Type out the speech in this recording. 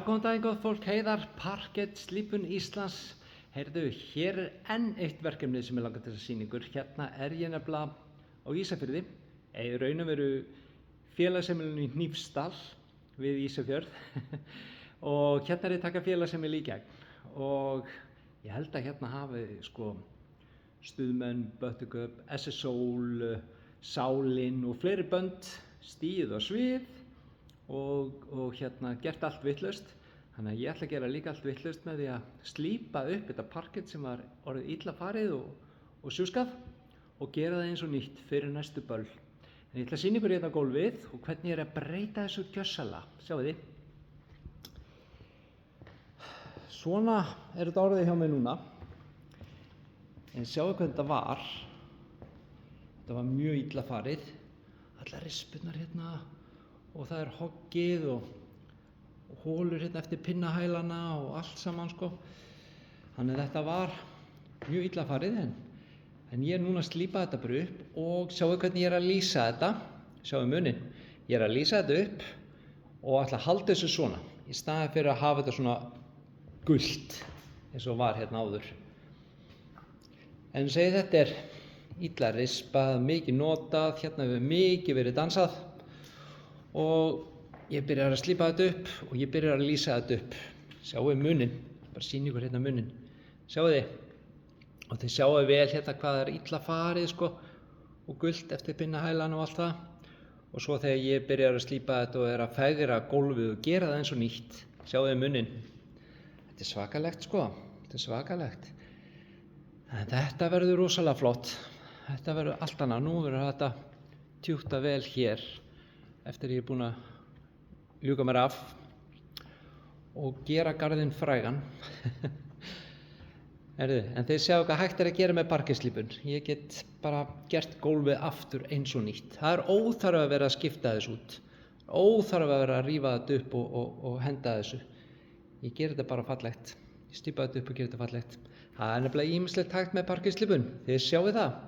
góðan daginn gott fólk, Heiðar, Parkett, Slípun Íslands. Heyrðu, hér enn eitt verkefni sem langar til að sýna ykkur. Hérna ég nefnilega á Ísafirði, í raun og veru félagsheimilinu í Hnífsdal við Ísafjörð og hérna ég taka félagsheimili í gegn og ég held að hérna hafi Stuðmenn, Böttuköp, SSSól, Sálin og fleiri bönd stigið á svið og hérna gert allt vitlaust. Þannig að ég ætla að gera líka allt vitlaust með því að slípa upp þetta parkett sem var orðið illa farið og sjúskað og gera það eins og nýtt fyrir næstu böll. En ég ætla að sýna ykkur hérna gólfið og hvernig ég er að breyta þessu gjörsamlega. Sjáu þið. Svona er þetta orðið hjá mig núna. En sjáu hvernig þetta var. Þetta var mjög illa farið. Allar rispurnar hérna og það er hoggið og hólur hérna eftir pinnahælana og allt saman Þannig að þetta var mjög illa farið en ég er núna að slípa þetta bara upp og sjáu hvernig ég er að lýsa þetta. Sjáu muninn. Ég er að lýsa þetta upp og ætla að halda þessu svona í staðinn fyrir að hafa þetta svona gult eins og var hérna áður. En segi þetta er illa rispað, mikið notað, hérna hefur mikið verið dansað og ég byrjar að slípa þetta upp og ég byrjar að lýsa þetta upp. Sjáu muninn, bara sýni ykkur hérna muninn. Sjáu þið. Og þið sjáu vel hérna hvað er illa farið og gult eftir pinnahælan og allt það. Og svo þegar ég byrjar að slípa þetta og er að fegra gólfið og gera það eins og nýtt. Sjáu þið muninn. Þetta er svakalegt Þetta er svakalegt. En þetta verður rosalega flott. Þetta verður allt annað. Nú verður þetta tjúkta vel hér eftir ég er búinn að ljúka mér af og gera garðinn frægan. En þið sjáu hvað hægt er að gera með parkettslípun. Ég get bara gert gólfið aftur eins og nýtt. Það er óþarfi að vera að skipta þessu út. Óþarfi að vera að rífa þetta upp og henda þessu. Ég ger þetta bara fallegt. Ég slípa þetta upp og ger þetta fallegt. Það er nefnilega ýmislegt hægt með parkettslípun. Þið sjáu það.